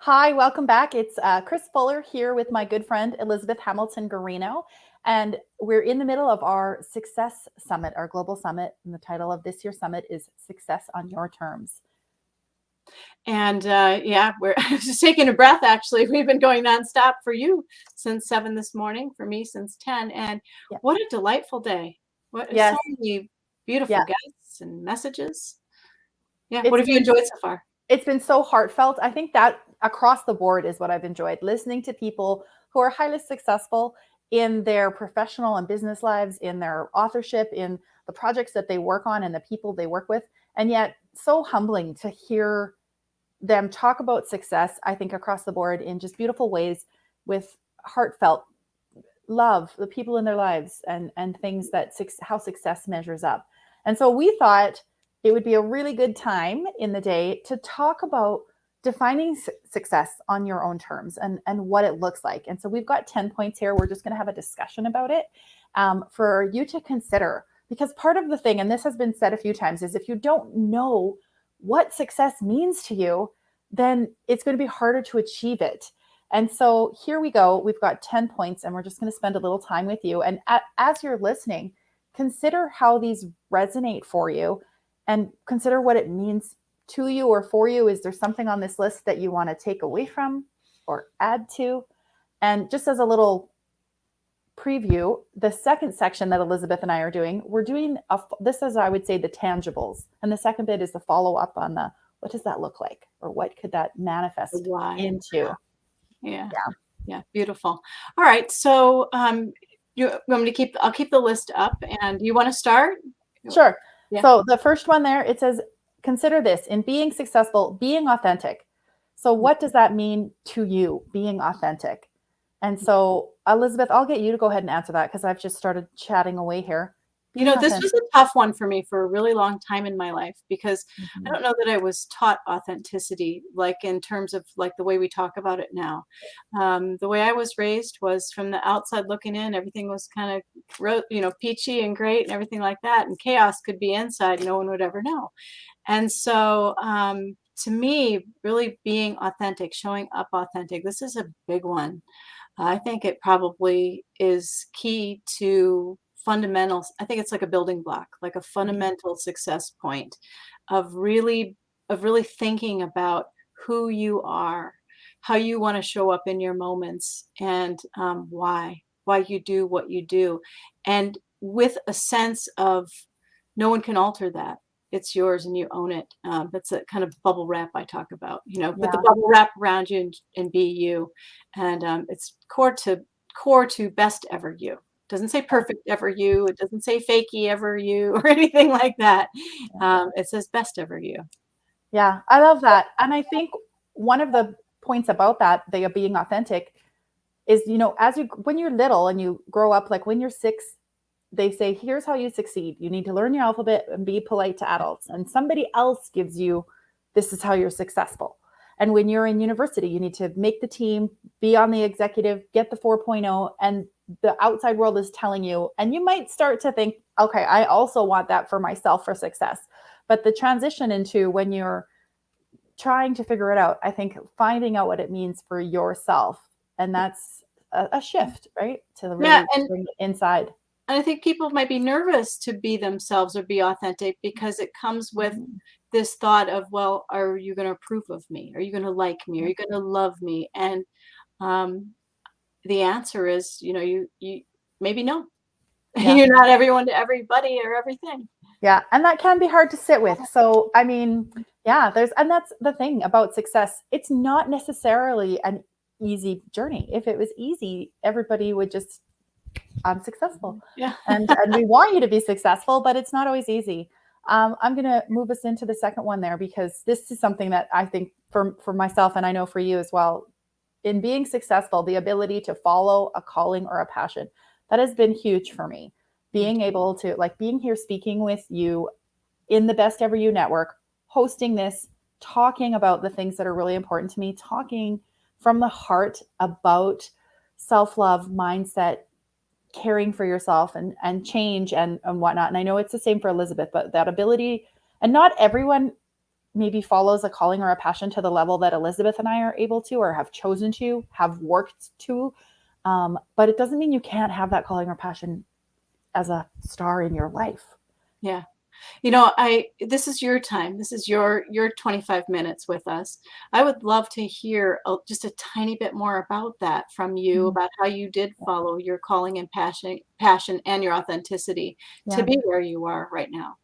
Hi, welcome back. It's Kris Fuller here with my good friend Elizabeth Hamilton-Guarino, and we're in the middle of our Success Summit, our global summit. And the title of this year's summit is Success on Your Terms. And yeah, we're just taking a breath. Actually, we've been going nonstop for you since 7 this morning, for me since 10. And Yeah. what a delightful day! What so Yes. many beautiful Yeah. guests and messages. Yeah, what It's have you been enjoyed so far? it's been so heartfelt. I think that across the board is what I've enjoyed, listening to people who are highly successful in their professional and business lives, in their authorship, in the projects that they work on and the people they work with. And yet so humbling to hear them talk about success, I think, across the board in just beautiful ways with heartfelt love, the people in their lives, and things that how success measures up. And so we thought it would be a really good time in the day to talk about defining success on your own terms and what it looks like. And so we've got 10 points here. We're just going to have a discussion about it for you to consider. Because part of the thing, and this has been said a few times, is if you don't know what success means to you, then it's going to be harder to achieve it. And so here we go. We've got 10 points, and we're just going to spend a little time with you. And as you're listening, consider how these resonate for you and consider what it means to you or for you. Is there something on this list that you want to take away from or add to? And just as a little preview, the second section that Elizabeth and I are doing, we're doing this is, I would say, the tangibles. And the second bit is the follow up on the what does that look like, or what could that manifest Why? into? Yeah. Yeah. Beautiful. All right. So you want me to I'll keep the list up, and you want to start? Sure. Yeah. So the first one there, it says, consider this: in being successful, being authentic. So what does that mean to you, being authentic? And so, Elizabeth, I'll get you to go ahead and answer that because I've just started chatting away here. Being This authentic. was a tough one for me for a really long time in my life, because I don't know that I was taught authenticity, like in terms of like the way we talk about it now. The way I was raised was from the outside looking in. Everything was kind of, peachy and great and everything like that. And chaos could be inside. No one would ever know. And so, to me, really being authentic, showing up authentic, this is a big one. I think it probably is key to fundamentals. I think it's like a building block, like a fundamental success point of really thinking about who you are, how you want to show up in your moments, and why you do what you do, and with a sense of no one can alter that. It's yours and you own it. That's a kind of bubble wrap I talk about. Put the Yeah. bubble wrap around you and be you. And it's core to best ever you. It doesn't say perfect ever you. It doesn't say fakey ever you or anything like that. It says best ever you. Yeah, I love that. And I think one of the points about that, they are being authentic, is, when you're little and you grow up, like when you're 6, they say, here's how you succeed. You need to learn your alphabet and be polite to adults. And somebody else gives you, this is how you're successful. And when you're in university, you need to make the team, be on the executive, get the 4.0, and the outside world is telling you, and you might start to think, okay, I also want that for myself for success. But the transition into when you're trying to figure it out, I think finding out what it means for yourself, and that's a shift, right? To really bring it inside. And I think people might be nervous to be themselves or be authentic because it comes with this thought of, well, are you going to approve of me? Are you going to like me? Are you going to love me? And the answer is, you maybe no. Yeah. You're not everyone to everybody or everything. Yeah. And that can be hard to sit with. So, I mean, yeah, and that's the thing about success. It's not necessarily an easy journey. If it was easy, everybody would just, I'm successful. Yeah. and we want you to be successful, but it's not always easy. I'm going to move us into the second one there, because this is something that I think for myself, and I know for you as well, in being successful, the ability to follow a calling or a passion, that has been huge for me. Being able to, like, being here speaking with you in the Best Ever You Network, hosting this, talking about the things that are really important to me, talking from the heart about self-love, mindset, caring for yourself, and change and whatnot. And I know it's the same for Elizabeth, but that ability, and not everyone maybe follows a calling or a passion to the level that Elizabeth and I are able to, or have chosen to, have worked to. But it doesn't mean you can't have that calling or passion as a star in your life. Yeah. This is your time. This is your 25 minutes with us. I would love to hear just a tiny bit more about that from you, Mhm. about how you did follow your calling and passion and your authenticity to Yeah. be where you are right now.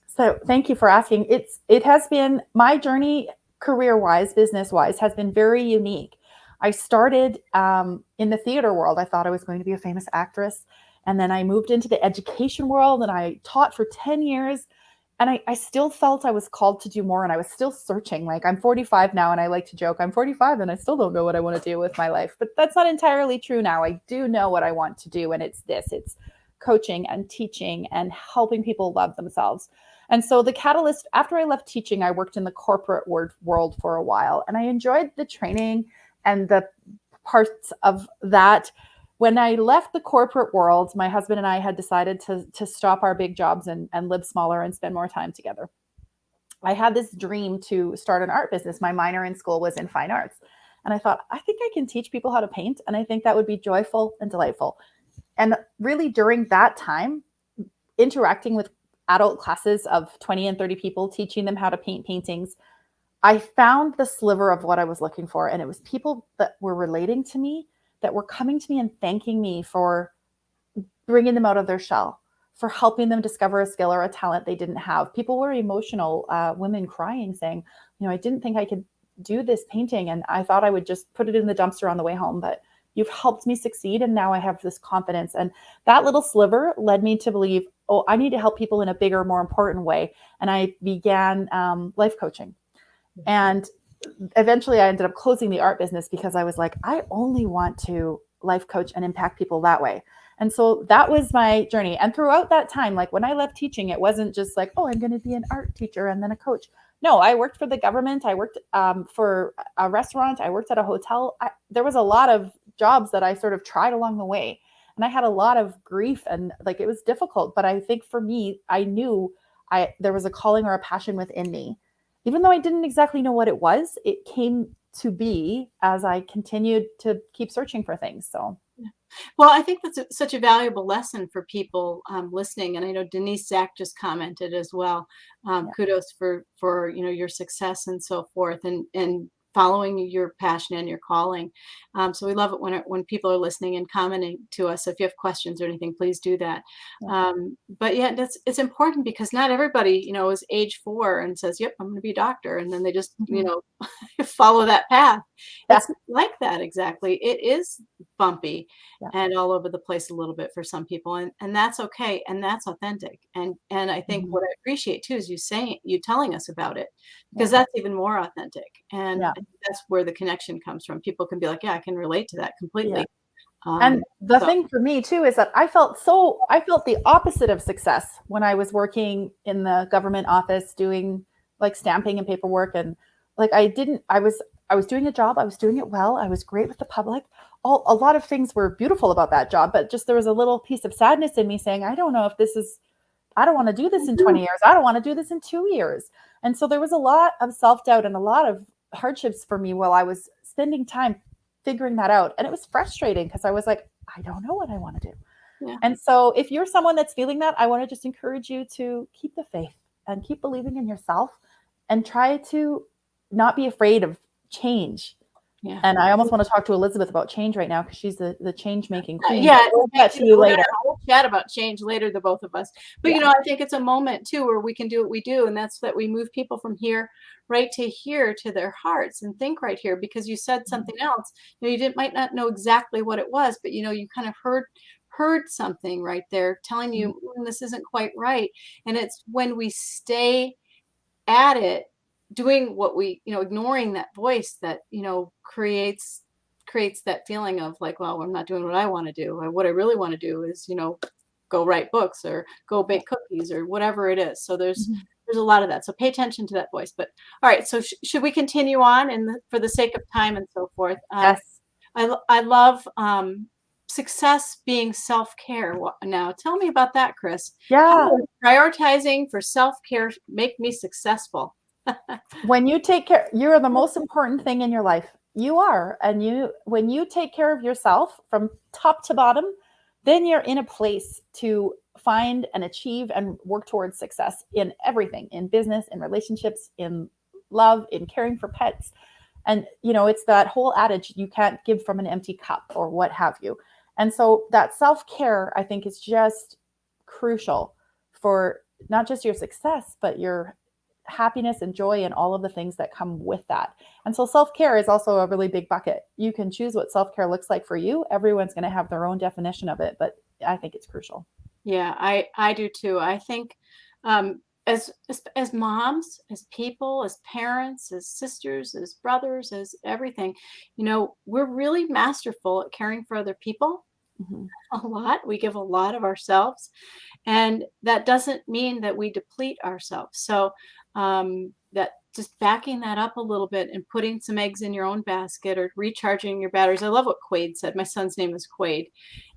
So thank you for asking. It has been my journey, career wise, business wise, has been very unique. I started in the theater world. I thought I was going to be a famous actress, and then I moved into the education world, and I taught for 10 years. And I still felt I was called to do more, and I was still searching. Like, I'm 45 now, and I like to joke, I'm 45 and I still don't know what I want to do with my life. But that's not entirely true now. I do know what I want to do, and it's coaching and teaching and helping people love themselves. And so the catalyst, after I left teaching, I worked in the corporate world for a while, and I enjoyed the training and the parts of that. When I left the corporate world, my husband and I had decided to stop our big jobs and live smaller and spend more time together. I had this dream to start an art business. My minor in school was in fine arts. And I thought, I think I can teach people how to paint. And I think that would be joyful and delightful. And really, during that time, interacting with adult classes of 20 and 30 people, teaching them how to paint paintings, I found the sliver of what I was looking for. And it was people that were relating to me, that were coming to me and thanking me for bringing them out of their shell, for helping them discover a skill or a talent they didn't have. People were emotional, women crying, saying, I didn't think I could do this painting, and I thought I would just put it in the dumpster on the way home, but you've helped me succeed, and now I have this confidence. And that little sliver led me to believe, oh, I need to help people in a bigger, more important way. And I began life coaching. And eventually I ended up closing the art business because I was like, I only want to life coach and impact people that way. And so that was my journey. And throughout that time, like when I left teaching, it wasn't just like, oh, I'm going to be an art teacher and then a coach. No, I worked for the government. I worked for a restaurant. I worked at a hotel. There was a lot of jobs that I sort of tried along the way. And I had a lot of grief, and like it was difficult. But I think for me, I knew there was a calling or a passion within me. Even though I didn't exactly know what it was, it came to be as I continued to keep searching for things. So, Well, I think that's such a valuable lesson for people listening. And I know Denise Zach just commented as well. yeah. Kudos for your success and so forth, and following your passion and your calling. So we love it when people are listening and commenting to us. So if you have questions or anything, please do that. Yeah. But yeah, it's important because not everybody is age 4 and says, "Yep, I'm going to be a doctor," and then they just Mhm. follow that path. Yeah. It's not like that exactly. It is bumpy Yeah. and all over the place a little bit for some people, and that's okay, and that's authentic. And I think Mhm. what I appreciate too is you telling us about it, because Yeah. that's even more authentic. And Yeah. I think that's where the connection comes from. People can be like, yeah, I can relate to that Yeah. completely. And the So thing for me too is that I felt the opposite of success when I was working in the government office doing like stamping and paperwork. And like I was doing a job, I was doing it well, I was great with the public. A lot of things were beautiful about that job, but just there was a little piece of sadness in me saying, I don't know if I don't want to do this in 20 years. I don't want to do this in 2 years. And so there was a lot of self-doubt and a lot of hardships for me while I was spending time figuring that out. And it was frustrating because I was like, I don't know what I want to do. yeah. And so if you're someone that's feeling that, I want to just encourage you to keep the faith and keep believing in yourself and try to not be afraid of change. Yeah. And I almost want to talk to Elizabeth about change right now because she's the change making queen. Yeah, But we'll get to you we're gonna later. have a whole chat about change later, the both of us. But Yeah. I think it's a moment too where we can do what we do, and that's that we move people from here right to here to their hearts and think right here. Because you said something else, you didn't might not know exactly what it was, but you kind of heard something right there telling Mhm. you this isn't quite right. And it's when we stay at it, doing what we ignoring that voice that creates that feeling of like, well, I'm not doing what I want to do. What I really want to do is go write books or go Yeah. bake cookies or whatever it is. So Mhm. there's a lot of that, so pay attention to that voice. But all right, so should we continue on, and for the sake of time and so forth? Yes. I love success being self-care. Now tell me about that, Kris. How Yeah. does prioritizing for self-care make me successful? When you take care, you're the most important thing in your life. You are. And when you take care of yourself from top to bottom, then you're in a place to find and achieve and work towards success in everything, in business, in relationships, in love, in caring for pets. And, it's that whole adage, you can't give from an empty cup or what have you. And so that self care, I think, is just crucial for not just your success, but your happiness and joy and all of the things that come with that. And so self care is also a really big bucket. You can choose what self care looks like for you. Everyone's going to have their own definition of it, but I think it's crucial. Yeah, I do too. I think as moms, as people, as parents, as sisters, as brothers, as everything, we're really masterful at caring for other people Mm-hmm. a lot. We give a lot of ourselves, and that doesn't mean that we deplete ourselves. So that just backing that up a little bit and putting some eggs in your own basket or recharging your batteries. I love what Quaid said. My son's name is Quaid,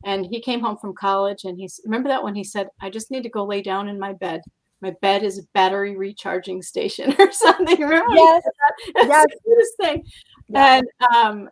and he came home from college, and remember that when he said, "I just need to go lay down in my bed. My bed is a battery recharging station," or something. Remember when he Yes. said that? It's Yes. the cutest thing. Yeah. And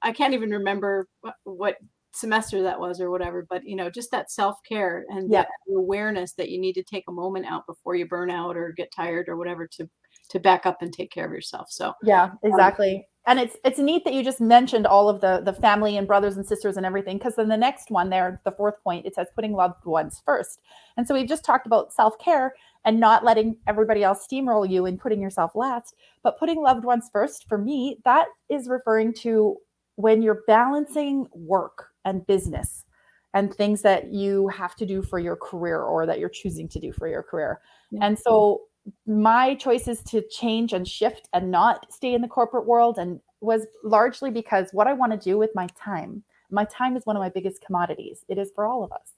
I can't even remember what semester that was or whatever, but just that self-care and Yeah. that awareness that you need to take a moment out before you burn out or get tired or whatever to back up and take care of yourself. So Yeah, um, exactly. And it's neat that you just mentioned all of the family and brothers and sisters and everything, because then the next one there, the fourth point, it says putting loved ones first. And so we've just talked about self-care and not letting everybody else steamroll you and putting yourself last, but putting loved ones first, for me, that is referring to when you're balancing work and business and things that you have to do for your career or that you're choosing to do for your career. yeah, And so my choice is to change and shift and not stay in the corporate world, and was largely because what I want to do with my time is one of my biggest commodities. It is for all of us.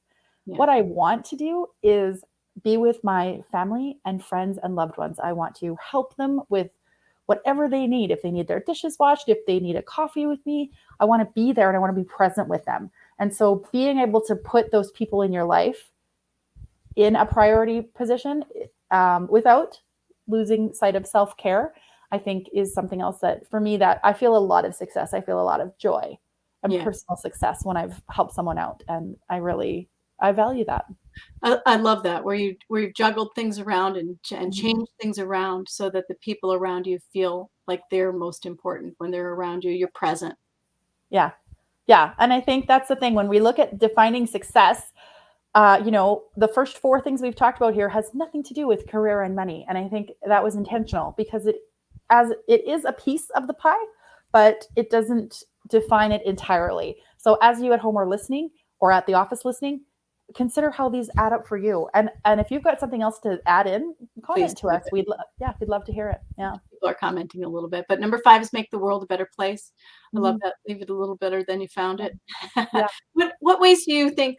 yeah, What I want to do is be with my family and friends and loved ones. I want to help them with whatever they need. If they need their dishes washed, if they need a coffee with me, I want to be there and I want to be present with them. And so being able to put those people in your life in a priority position, without losing sight of self-care, I think is something else that for me, that I feel a lot of success. I feel a lot of joy and yeah. personal success when I've helped someone out. And I value that. I love that where you've juggled things around and Mhm. changed things around so that the people around you feel like they're most important when they're around you. You're present. Yeah. Yeah. And I think that's the thing when we look at defining success, the first four things we've talked about here has nothing to do with career and money. And I think that was intentional because it is a piece of the pie, but it doesn't define it entirely. So as you at home are listening or at the office listening, consider how these add up for you. And if you've got something else to add in, Please comment to do us. it. We'd love to hear it. Yeah. People are commenting a little bit, but number 5 is make the world a better place. I love Mhm. that. Leave it a little better than you found it. Yeah. What ways do you think,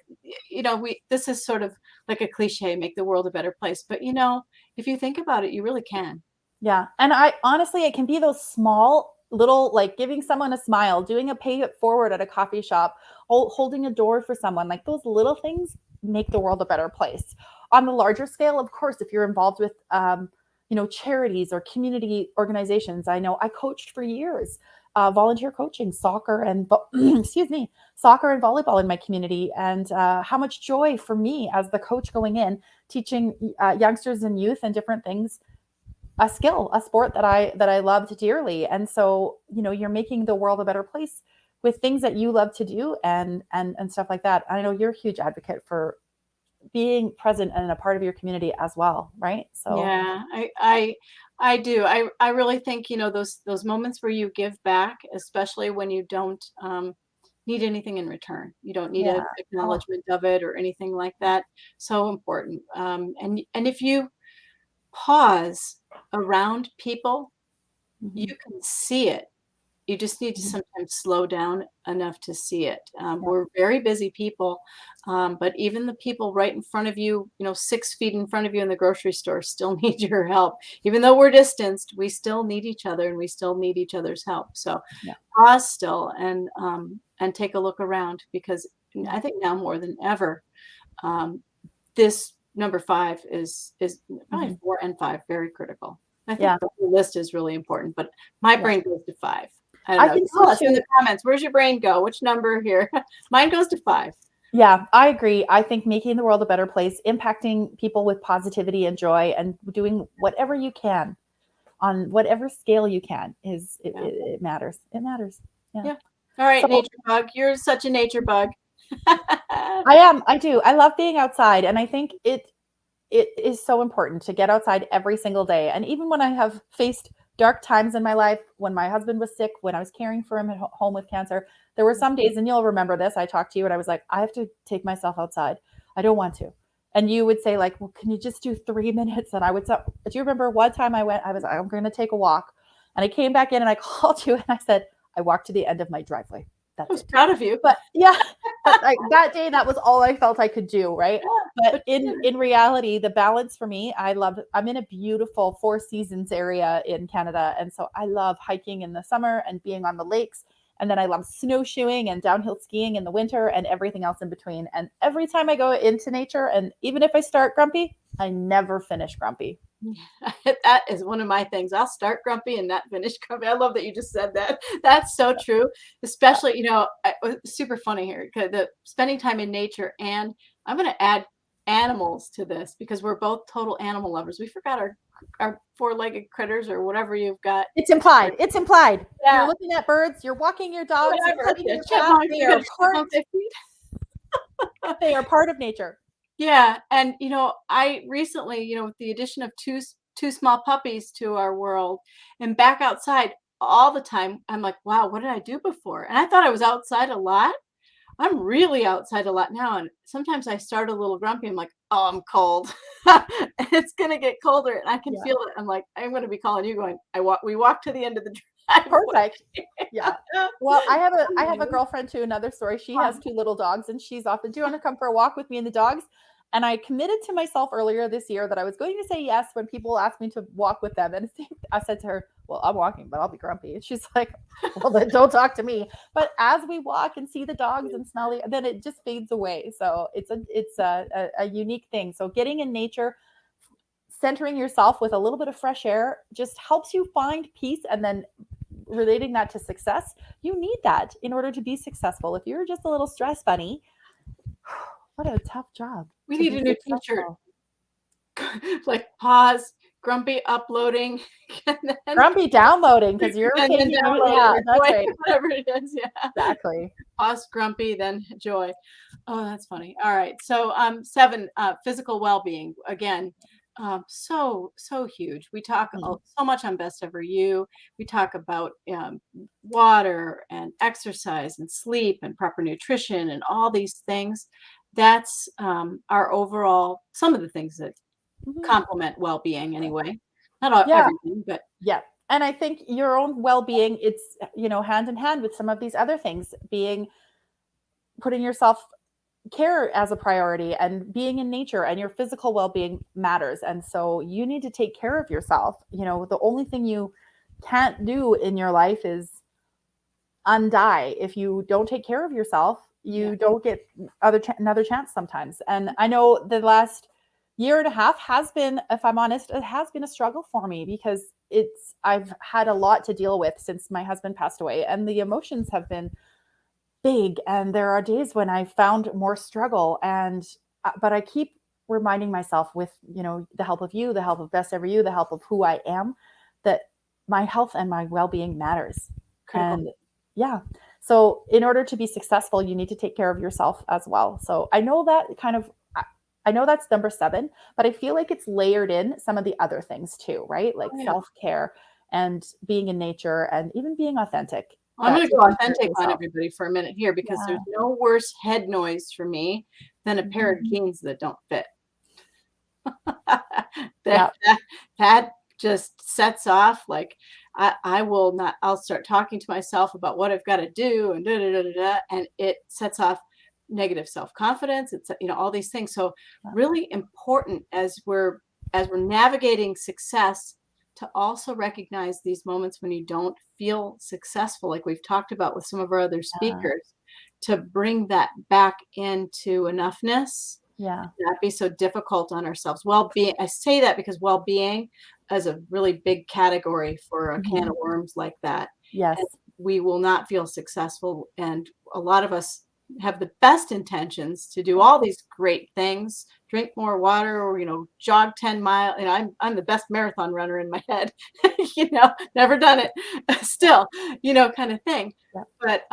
we this is sort of like a cliche, make the world a better place, but if you think about it, you really can. Yeah. And I honestly, it can be those small little, like giving someone a smile, doing a pay it forward at a coffee shop, holding a door for someone, like those little things make the world a better place. On the larger scale, of course, if you're involved with, charities or community organizations, I know I coached for years, volunteer coaching, soccer and, excuse me, soccer and volleyball in my community. And how much joy for me as the coach going in, teaching youngsters and youth and different things, a skill, a sport that I loved dearly. And so, you're making the world a better place with things that you love to do and stuff like that. I know you're a huge advocate for being present and a part of your community as well, right? So, Yeah, I do. I really think, those moments where you give back, especially when you don't need anything in return. You don't need a yeah. Oh, acknowledgement of it or anything like that. So important. And if you pause around people, you mhm, can see it. You just need to mhm, sometimes slow down enough to see it. yeah, We're very busy people, but even the people right in front of you, 6 feet in front of you in the grocery store still need your help. Even though we're distanced, we still need each other and we still need each other's help. So yeah, pause still and take a look around because yeah, I think now more than ever, this number 5 is probably mhm, 4 and 5 very critical. I think Yeah. the whole list is really important, but my Yeah. brain goes to 5. I I don't know. think Tell so us in too. the comments, where's your brain go? Which number here? Mine goes to 5. Yeah, I agree. I think making the world a better place, impacting people with positivity and joy, and doing whatever you can on whatever scale you can Yeah. it matters. It matters. Yeah. Yeah. All right, So nature bug. You're such a nature bug. I am. I do. I love being outside, and I think it is so important to get outside every single day. And even when I have faced dark times in my life, when my husband was sick, when I was caring for him at home with cancer, there were some days, and you'll remember this, I talked to you and I was like, I have to take myself outside. I don't want to. And you would say like, well, can you just do 3 minutes? And I would say, do you remember one time I'm going to take a walk, and I came back in and I called you and I said, I walked to the end of my driveway. I That's was it. proud of you. But yeah, but like that day, that was all I felt I could do, right? Yeah, But in reality, the balance for me, I'm in a beautiful Four Seasons area in Canada, and so I love hiking in the summer and being on the lakes, and then I love snowshoeing and downhill skiing in the winter and everything else in between. And every time I go into nature, and even if I start grumpy, I never finish grumpy. that is one of my things. I'll start grumpy and not finish grumpy. I love that you just said that. That's so true. Especially, super funny here because the spending time in nature, and I'm going to add animals to this because we're both total animal lovers. We forgot our four-legged critters or whatever you've got. It's implied. It's implied. Yeah. You're looking at birds. You're walking your dogs. You're Whatever. cutting your cat. Chipmunks, They we are got a chipmunk that feed. they are part of nature. Yeah, and I recently, with the addition of two small puppies to our world and back outside all the time, I'm like, wow, what did I do before? And I thought I was outside a lot. I'm really outside a lot now, and sometimes I start a little grumpy. I'm like, oh, I'm cold. It's gonna get colder, and I can Yeah. feel it. I'm like, I'm gonna be calling you, going, we walked to the end of the driveway. Perfect. Yeah. Well, I have a girlfriend too, another story. She has 2 little dogs, and she's often, do you want to come for a walk with me and the dogs? And I committed to myself earlier this year that I was going to say yes when people asked me to walk with them. And I said to her, well, I'm walking, but I'll be grumpy. And she's like, well, then don't talk to me. But as we walk and see the dogs and smell it, then it just fades away. So it's a unique thing. So getting in nature, centering yourself with a little bit of fresh air just helps you find peace. And then relating that to success, you need that in order to be successful. If you're just a little stress bunny, what a tough job. We to need be a new successful. t-shirt. Like pause, grumpy uploading, and then Grumpy downloading because you're and then taking download yeah, or that's joy, right. whatever it is. Yeah. Exactly. Pause, grumpy, then joy. Oh, that's funny. All right. So 7, physical well-being. Again, so huge. We talk so much on Best Ever You. We talk about water and exercise and sleep and proper nutrition and all these things. That's our overall, some of the things that Mhm. complement well-being anyway. Not all, Yeah. everything, but Yeah. And I think your own well-being, it's, hand in hand with some of these other things, putting yourself care as a priority and being in nature, and your physical well-being matters. And so you need to take care of yourself. The only thing you can't do in your life is undie. If you don't take care of yourself, you don't get another chance sometimes. And I know the last year and a half has been, if I'm honest, it has been a struggle for me because I've had a lot to deal with since my husband passed away, and the emotions have been big. And there are days when I found more struggle, and but I keep reminding myself, with the help of you, the help of Best Ever You, the help of who I am, that my health and my well-being matters. critical. And yeah, so in order to be successful, you need to take care of yourself as well. So I know that's number 7, but I feel like it's layered in some of the other things too, right? Like self-care and being in nature and even being authentic. I'm going to go Taking care of authentic on yourself. everybody for a minute here because Yeah. there's no worse head noise for me than a pair of jeans that don't fit. That just sets off, like, I will not, I'll start talking to myself about what I've got to do and and it sets off negative self-confidence. It's all these things. So really important as we're navigating success, to also recognize these moments when you don't feel successful, like we've talked about with some of our other speakers, to bring that back into enoughness. Yeah. Not be so difficult on ourselves. Well-being, I say that because well-being, as a really big category for a can Mhm. of worms like that. And Yes. we will not feel successful. And a lot of us have the best intentions to do all these great things, drink more water, or jog 10 miles. And I'm the best marathon runner in my head, never done it, still, kind of thing. Yeah. But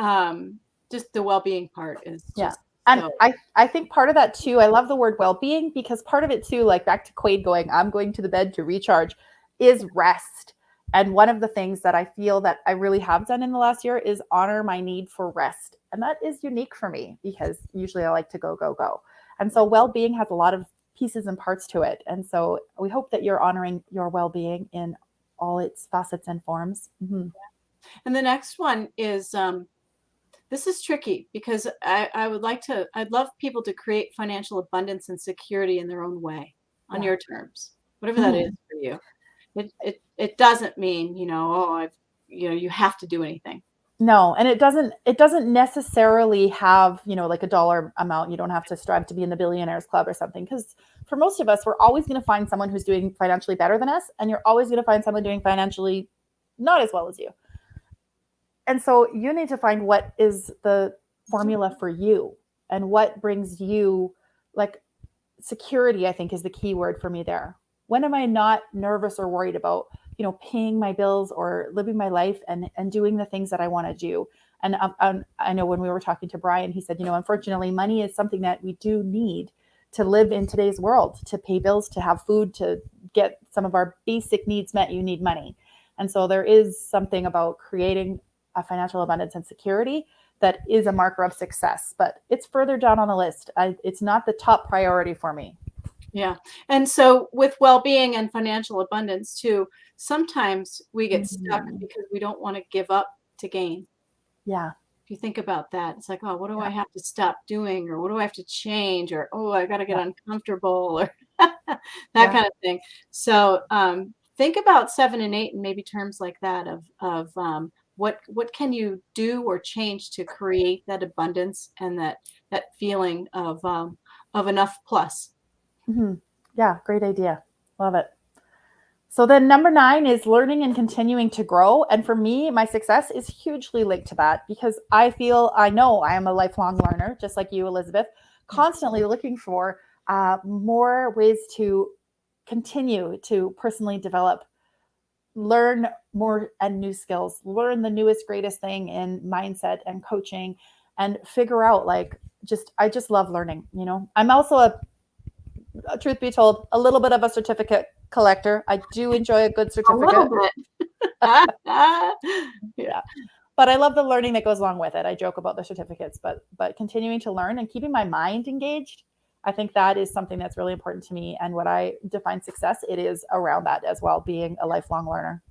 just the well-being part is Yeah. just And so. I think part of that too, I love the word well-being, because part of it too, like back to Quaid going, I'm going to the bed to recharge, is rest. And one of the things that I feel that I really have done in the last year is honor my need for rest. And that is unique for me because usually I like to go, go, go. And so well-being has a lot of pieces and parts to it. And so we hope that you're honoring your well-being in all its facets and forms. Mhm. And the next one is this is tricky because I'd love people to create financial abundance and security in their own way, on Yeah. your terms, whatever that is Mhm. for you. It doesn't mean, oh, you have to do anything. No, and it doesn't necessarily have, like a dollar amount. You don't have to strive to be in the billionaires club or something, because for most of us, we're always going to find someone who's doing financially better than us, and you're always going to find someone doing financially not as well as you. And so you need to find what is the formula for you and what brings you, like, security, I think, is the key word for me there. When am I not nervous or worried about, paying my bills or living my life and doing the things that I want to do? And I know when we were talking to Brian, he said, unfortunately, money is something that we do need to live in today's world, to pay bills, to have food, to get some of our basic needs met. You need money. And so there is something about creating a financial abundance and security that is a marker of success, but it's further down on the list. It's not the top priority for me. Yeah. And so with well-being and financial abundance too, sometimes we get stuck Mhm. because we don't want to give up to gain. Yeah. If you think about that, it's like, oh, what do Yeah. I have to stop doing? Or what do I have to change? Or, oh, I got to get Yeah. uncomfortable, or that Yeah. kind of thing. So think about 7 and 8 and maybe terms like that of what can you do or change to create that abundance and that feeling of enough plus. Hmm. Yeah. Great idea. Love it. So then number 9 is learning and continuing to grow. And for me, my success is hugely linked to that, because I know I am a lifelong learner, just like you, Elizabeth, Yeah. constantly looking for more ways to continue to personally develop, learn more and new skills, learn the newest, greatest thing in mindset and coaching, and figure out, like, I just love learning. I'm also truth be told, a little bit of a certificate collector. I do enjoy a good A little certificate. bit. Yeah. Yeah. But I love the learning that goes along with it. I joke about the certificates, but continuing to learn and keeping my mind engaged, I think that is something that's really important to me. And what I define success, it is around that as well, being a lifelong learner.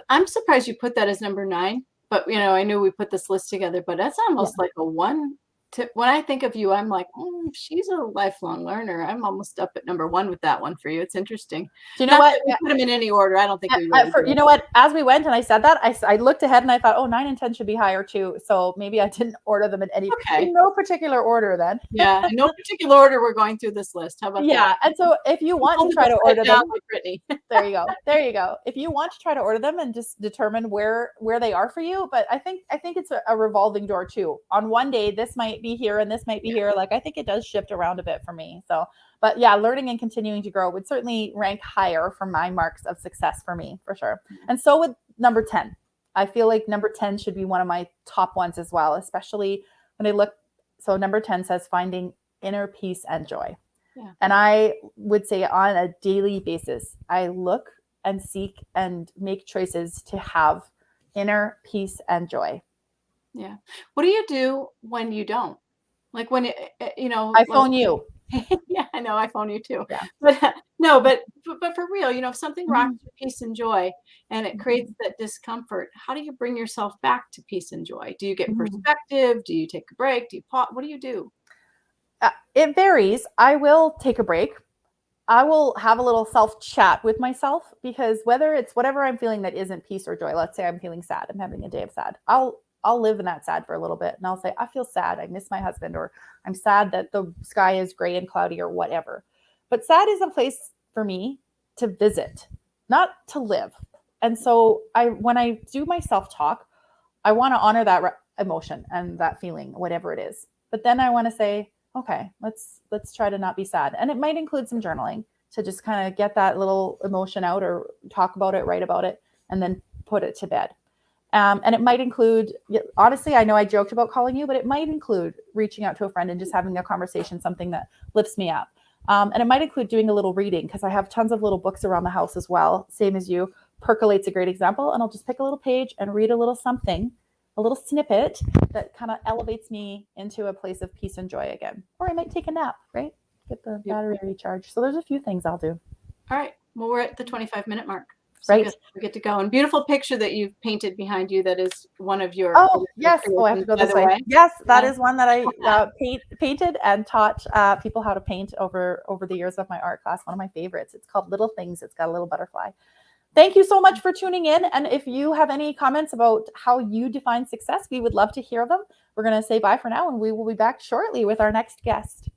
I'm surprised you put that as number 9, but, I knew we put this list together, but that's Yeah. almost like a 1 to when I think of you, I'm like, she's a lifelong learner." I'm almost up at number 1 with that one for you. It's interesting. Do you know Not what? that we put them in any order. I don't think we really You did. know what? As we went and I said that, I looked ahead and I thought, oh, 9 and 10 should be higher too. So maybe I didn't order them Okay. in no particular order then. Yeah, in no particular order, we're going through this list. How about that? Yeah. And so if you want to Hold it try to upside order down them, like Brittany. there you go. There you go. If you want to try to order them and just determine where they are for you, but I think it's a revolving door too. On one day, this might be here and this might be Yeah. here. Like, I think it does shift around a bit for me. So, but yeah, learning and continuing to grow would certainly rank higher for my marks of success for me, for sure. And so would number 10. I feel like number 10 should be one of my top ones as well, especially when I look. So number 10 says finding inner peace and joy. Yeah. And I would say on a daily basis, I look and seek and make choices to have inner peace and joy. Yeah. What do you do when you don't? Like when I like phone you. yeah, I know, I phone you too. Yeah. But no, but for real, if something rocks Mhm. your peace and joy and it creates Mhm. that discomfort, how do you bring yourself back to peace and joy? Do you get Mhm. perspective? Do you take a break? Do you pause? What do you do? It varies. I will take a break. I will have a little self chat with myself, because whether it's whatever I'm feeling that isn't peace or joy, let's say I'm feeling sad, I'm having a day of sad. I'll live in that sad for a little bit and I'll say, I feel sad. I miss my husband, or I'm sad that the sky is gray and cloudy, or whatever. But sad is a place for me to visit. not to live. And so when I do my self-talk, I want to honor that emotion and that feeling, whatever it is. But then I want to say, okay, let's try to not be sad. And it might include some journaling to just kind of get that little emotion out, or talk about it, write about it, and then put it to bed. And it might include, honestly, I know I joked about calling you, but it might include reaching out to a friend and just having a conversation, something that lifts me up. And it might include doing a little reading, because I have tons of little books around the house as well. Same as you. Percolate's a great example. And I'll just pick a little page and read a little something, a little snippet that kind of elevates me into a place of peace and joy again. Or I might take a nap, right? Get the battery recharged. So there's a few things I'll do. All right. Well, we're at the 25-minute mark. So right. We get to go. And beautiful picture that you've painted behind you. That is one of your. Oh, yes. Oh, I have to go this way. Yes, that is one that I painted and taught people how to paint over the years of my art class. One of my favorites. It's called Little Things. It's got a little butterfly. Thank you so much for tuning in. And if you have any comments about how you define success, we would love to hear them. We're going to say bye for now, and we will be back shortly with our next guest.